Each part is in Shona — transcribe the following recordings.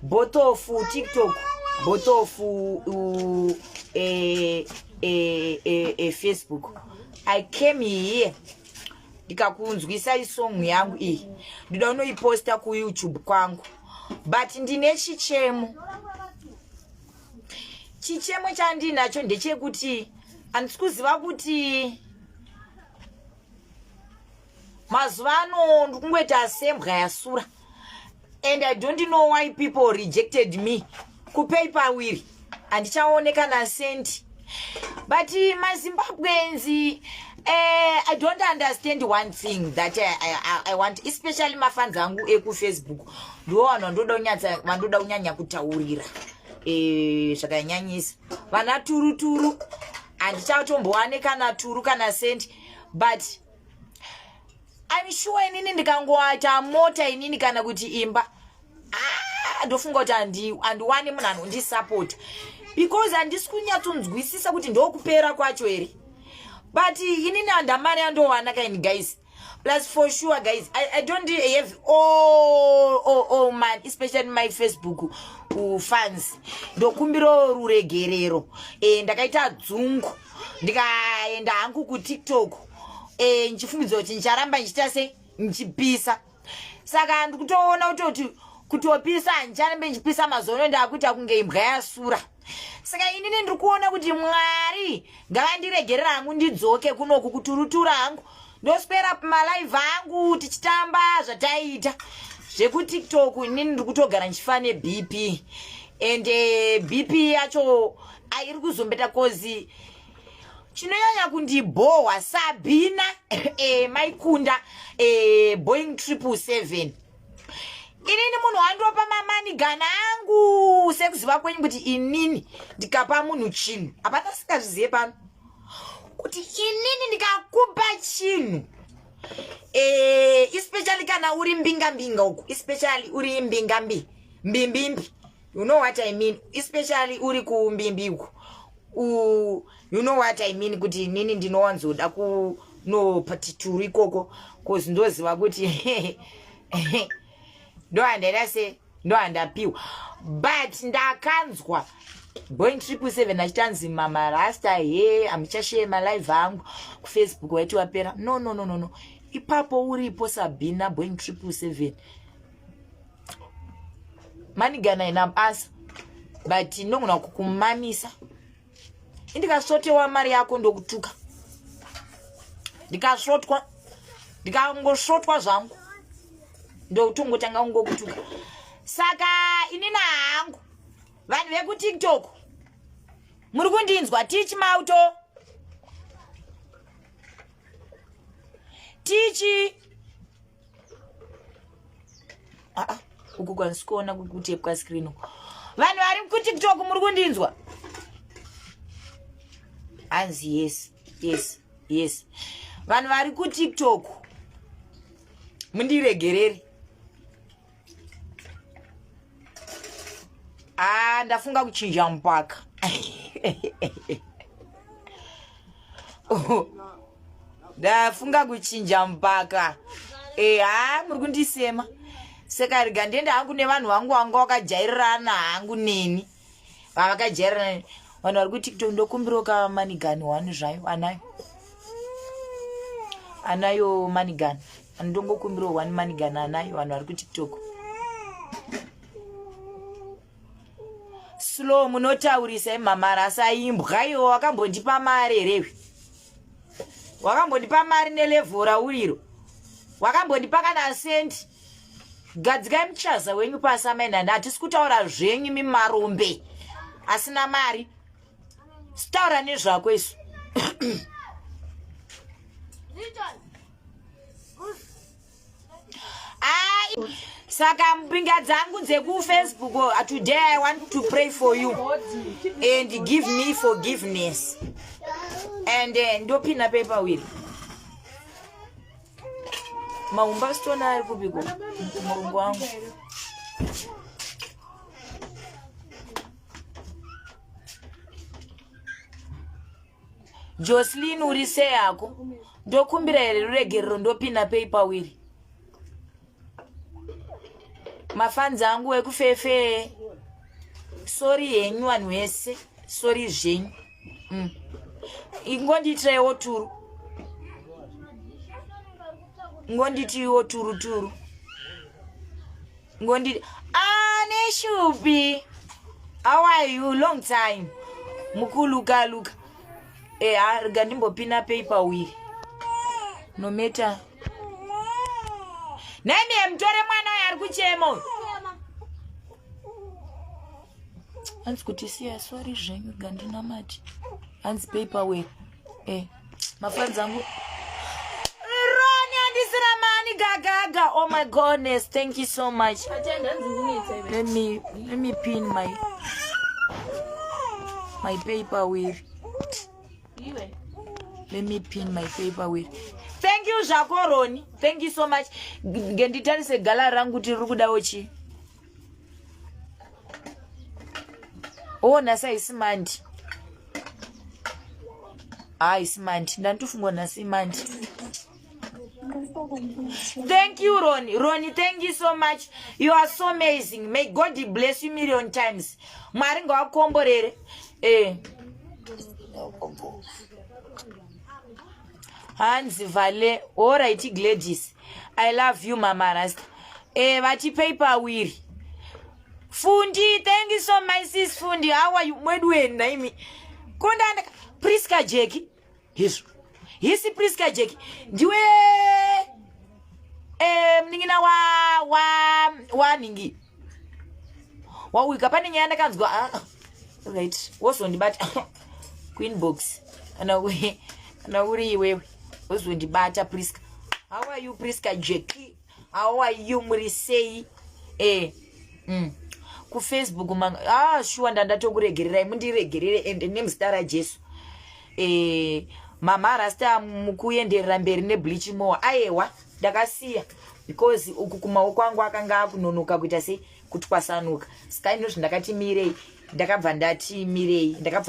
both of TikTok, both of Facebook. I came here ndikakunzwisa isong yangu iyi ndida unoiposta ku YouTube kwangu, but ndine chichemo chandinacho ndechekuti andisikuziva kuti mazuva ano ndikungoita asembwa yasura, and I don't know why people rejected me kupay wiri andichaoneka na senti. But maZimbabweans, I don't understand one thing that I want, especially mafans angu eku Facebook. Ndo vandoda kunyanya kutaurira zvakanyanyisa vana turuturu andichatombowane kana turu kana senti, but I'm sure inini ndikangoata mota inini kana kuti imba ndofunga kuti andiwane munhu anondisupport, because handisi kunyatsokunzwisisa kuti ndokupera kwacho here. But inini andamari andowana kaini guys. Plus for sure guys, I don't have all man, especially my Facebook fans. Ndokumbiro ruregerero ndakaita dzungu ndikaenda hangu ku TikTok nchifungidzo kuti ncharamba nchiita se nchipisa. Saka ndikutoona kutopisa ncharamba nchipisa mazono ndakuita kunge imbwa yasura. Saka inini ndikuona kuti Mwari ngavandiregerera hangu ndidzoke kunoku kuturutura hangu ndoswera pamalive angu tichitamba zvataita zveku TikTok. Inini ndikutogara nchifane BP, and BP yacho airi kuzombeta kozi chinonyanya kundibhohwa Sabina Maikunda Boeing 777. Inini munhu wandopa mamanigana angu sekuziva kwenyu kuti inini ndikapa munhu chinhu hapana sikazvizive pano kuti inini ndikakupa chinhu especially kana uri mbinga uku, especially uri mbimbi, you know what I mean, especially uri kumbimbi uku, you know what I mean, kuti inini ndinowanzoda kunopatituru ikoko cause ndoziva kuti ndo andaida se ndo andapiwa. But ndakanzwa Boeing 777 achitanzi mama rasta amuchashare malive angu ku Facebook waiti wapera. No, ipapo uripo Sabina Boeing 777 manigana ina asa, but ndongona kukumamisa indikasotewa mari yako ndokutuka ndikangosvotwa zvangu ndotongotanga kungokutuka. Saka inini hangu vanhu veku TikTok muri kundinzwa tichi mauto tichi uku kwanisikuona kutepwa screen uku. Vanhu vari ku TikTok muri kundinzwa? Anzi yes. Vanhu vari ku TikTok mundiregerere. Ndafunga kuchinja mpaka. Ndafunga kuchinja mpaka. Muri kundisema. Saka riga ndenda hangu nevanhu vangu vakajairirana hangu neni. Vakajairirana. Vanhu vari ku TikTok ndokumbiroka manigani wani zvayo anayo manigani. Ndongokumbiro wani manigani anayo vanhu vari ku TikTok. Slow munotaurisa mama rasa imbwa iyo wakambondipa mari rewe. Wakambondipa mari nelevel rauriro. Wakambondipa kana senti. Gadzika mchaza wenyu pasamaina hatisi kutaura zvenyu mimarombe asina mari. Sitaura nezvako isu. Saka mpinga dzangu dzeku Facebook, today I want to pray for you and give me forgiveness. And ndopina paper will. Maumba stona ari kubiko Mulungu wangu. Jocelyn urise yako ndokumbira here ruregerero ndopina paper will. mafans angu ekufefe sorry henyu vanhu vese sorry zvenyu ingondiitirewo turu ngonditiwo turu ngonditi neshupi how are you long time mukuluka riga ndimbopina paper wheel no matter nene mtore mwana ari kuchema hanzi kuti siya sorry zvenyu gandina mati hanzi paper wheel mafans angu Roni andisina mani gaga. Oh my goodness, thank you so much. Let me pin my paper wheel. Let me pin my paper wheel. Thank you Jacko Roni. Thank you so much. Genditarise gala rangu tiri kudawo chi. Oh nasa isimandi. Isimandi. Ndantufungo nasimandi. Thank you Roni, thank you so much. You are so amazing. May God bless you million times. Maringo akomborere. Hands Vale. Alright Gladys. I love you Mama Rasta. Vati paper wheel. Fundi, thank you so much sis Fundi. How are you? Mwedwe naimi. Kondanda Priska Jackie. Hisi Priska Jackie. Ndiwe mningina wa ningi. Wa wika pani nyanda kanzwa. Right. Woso ndibata Queen Box. Ana uri wewe. Woso ndibata Priska. How are you Priska Jackie? How are you Murisei? Ku Facebook manga. Sure ndatokuregerera mundiregerere ende nemstara Jesu. Mama Rasta mukuyenderera mberi nebleach more ayewa ndakasiya because uku kumaoko kwangu akanga kunonoka kuita sei kutwasanuka saka ino zvindakatimirei ndakabva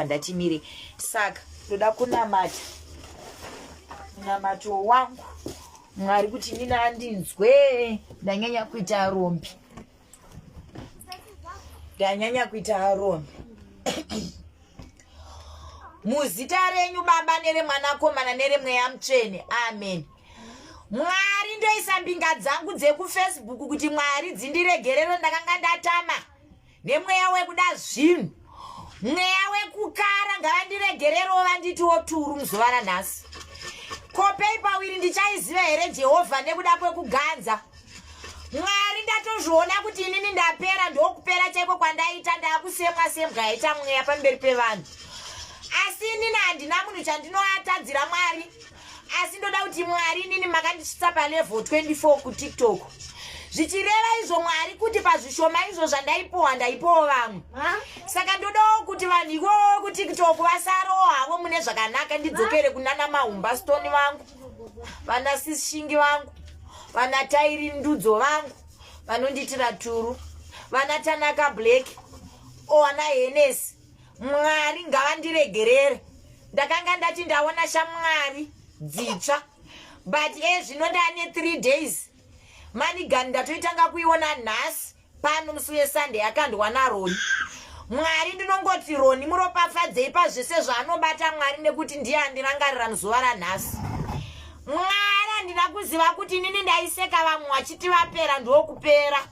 ndatimirei saka ndoda kunamata munamato wangu Mwari kuti nina andinzwe ndanyanya kuita rombi muzita renyu baba nere mwanakomana nere mweya mutsvene amen. Mwari ndoisa mbinga dzangu dzekufacebook kuti Mwari dzindiregerere ndakanga ndatama nemweya wekuda zvinhu mweya wekukara ngavandiregererewo vanditiwo turu muzuva ranhasi. Ko paper wheel ndichaiziva here Jehovha nekuda kwekuganza. Mwari ndatozviona kuti inini ndapera ndokupera chaiko kwandaita ndakusemwa yaita mweya pamberi pevanhu. Asi inini handina munhu chandinoatadzira Mwari. Asi ndoda kuti Mwari inini makandisvitsa palevel 24 kuTikTok. Zvichireva izvo Mwari kuti pazvishoma izvo zvandaipowa ndaipowa vamwe. Saka ndodawo kuti vanhu ikowo kuTikTok vasarowo havo mune zvakanaka ndidzokere kunana Mahumba Stone vangu, vana Sishingi vangu, vana Tairi Ndudzo vangu, vanonditira turu, vana Tanaka Black, vana Henesi. Mwari ngavandiregerere. Ndakanga ndati ndaona shamwari dzitsva. But zvino ndane 3 days. Manigani ndatoitanga kuiona nhasi pano musi weSunday akandwana Roni. Mwari ndinongoti Roni muropafadzei pazvese zvaanobata Mwari nekuti ndiye andirangarira muzuva ranhasi. Mwari handina kuziva kuti inini ndaiseka vamwe vachiti vapera ndokupera.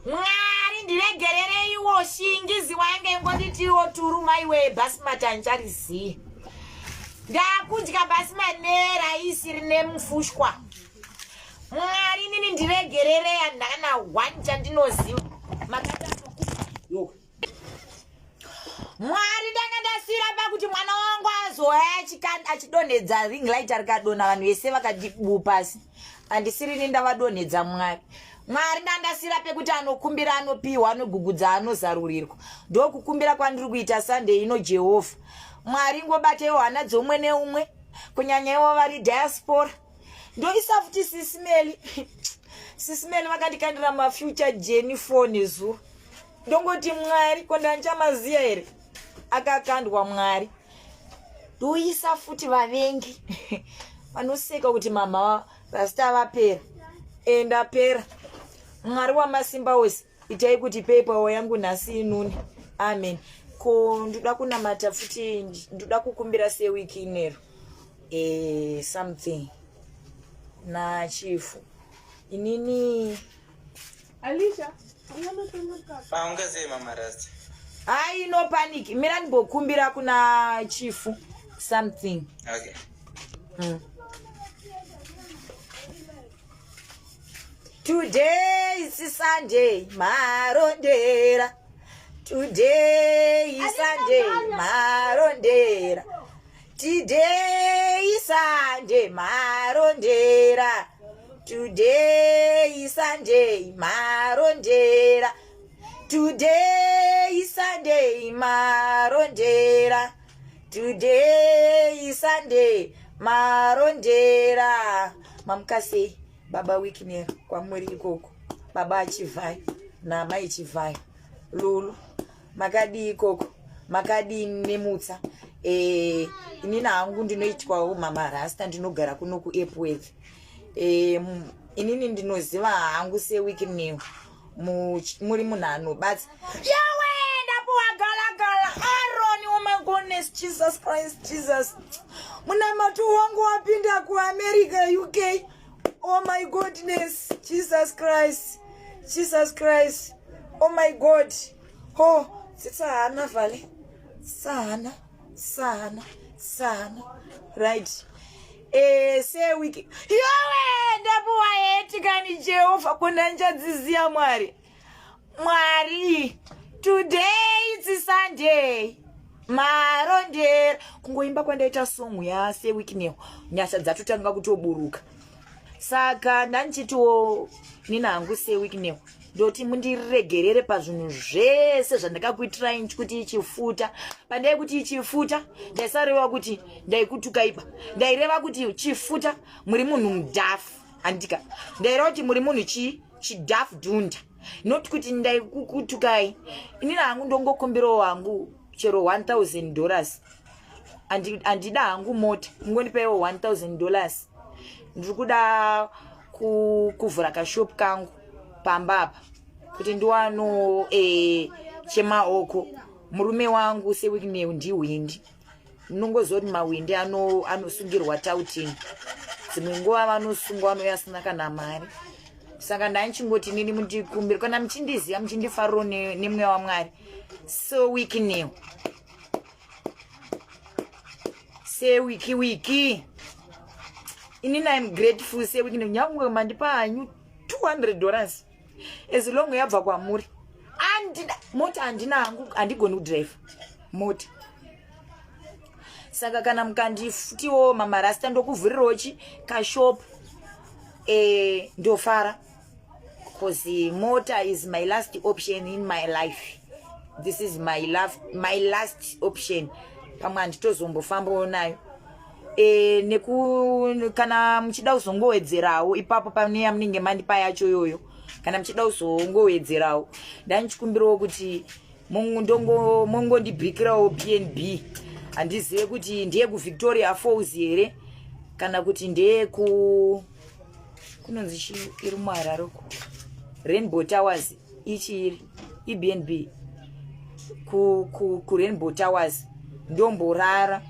Mwari ndiregerere iwo shingizi wainge ingonditiwo turu maiwe Basmati anchariziye. Ndakudya Basmati neraisi rine mufushwa. Mwari nini ndiregerere yandana 1 chandinoziva. Mwari ndanga ndasira pakuti mwana wangu azoya achidonhedza ring light rikadonha vanhu vese vakadibu pasi. Handisiri nindavadonhedza Mwari. Mwari ndandasira pekuti anokumbira anopiwa anogugudza anozarurirwa. Ndokukumbira kwandiri kuita Sunday ino Jehovha. Mwari ngobatewo hana dzomwe neumwe kunyanya ivo vari diaspora. Ndoisa futi Sisimeli vakandikandira mafuture Jenny phone zuva. Ndongoti Mwari kondanchamaziya here akakandwa Mwari. Ndoisa futi vavengi vanoseka kuti mama Rasta vapera. Ndapera. Mwari wamasimba ose itai kuti paypal yangu nhasi inuni. Amen. Ko ndoda kunamata futi, ndoda kukumbira sewiki inero something na chifu inini Alicia paungazema marasta. Ai no panic, mira ndibokumbira kuna chifu something. Okay. Today is Sunday, marondera. Today is Sunday, marondera. Today is Sunday, marondera. Today is Sunday, marondera. Today is Sunday, marondera. Today is Sunday, marondera. Mamkasi baba wiki kwa mweri ikoko. Baba achivai na mai chivai. Lulu makadi ikoko, makadi nemutsa. Inina hangu ndinoitwa mama rasta, ndinogara kuno ku Epworth. Inini ndinoziva hangu sewiki new muri munhano but yawenda puwagalagala Aaron. Oh my goodness, Jesus Christ, Jesus. Munamatu wangu wapinda ku America, UK. Oh my goodness, Jesus Christ, Jesus Christ. Oh my God. Oh, sitsana vale. Sana. Right. Say wiki. Yowe ndapuwa yetikani Jehova kunanja dzizia Mwari. Mwari. Today is Sunday. Marondera. Kungoimba kwandaita song ya say wiki neo. Nyasha dzatotanga kutoburuka. Saka ndanchito nina hangu say wiki neo. Ndoti mundiregerere pazvinhu zvese zvandakakuitirai kuti ichifuta. Pandai kuti ichifuta ndaisarewa kuti ndaikutukaiba. Ndaireva kuti chifuta muri munhu mudhafu andika. Ndaireva kuti muri munhu chidhafu dhunda. Not kuti ndaikukutukai. Inina hangu ndongokumbirawo hangu chero $1,000. Andida hangu mota. Ngondipaiwo $1,000. Ndiri kuda kuvhura kashopu kangu pambapa kuti ndiwano chemaoko. Murume wangu sewiki new ndiwindi. Nongozoti mawindi anosungirwa tautini. Dzimwe nguva vanosungwa vanoyasina kana mari. Saka ndaichingoti nini mundikumbira kana muchindiziva muchindifariro nemweya waMwari. So wiki new. Say wiki. Inini I'm grateful say wiki new. Nyangu mandipa hanyu $200 as long yabva kwamuri. Mota andina hangu andigoni kudrive mota. Saka kana mukandifutiwo mama rasta ndokuvhurirawo kashopu ndofara, because mota is my last option in my life. This is my last option. Pamwe handitozombofambawo nayo. Kana muchida kuzongowedzerawo ipapo pane yamunenge mandipa yacho yoyo. Kana muchida kuzongowedzerawo ndanchikumbirawo kuti mongondibhikirawo BNB. Handizive kuti ndiye kuVictoria Falls here kana kuti ndiye kunonzi iri muHarare Rainbow Towers. Ichi iBNB ku Rainbow Towers ndomborara.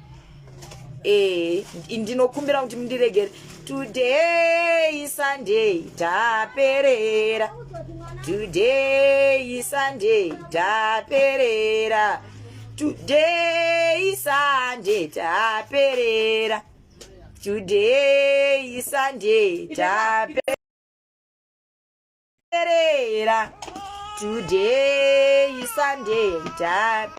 Ndinokumbira kuti mundiregere. Today is Sunday, taperera. Today is Sunday, taperera. Today is Sunday, taperera. Today is Sunday, taperera. Today is Sunday, taperera.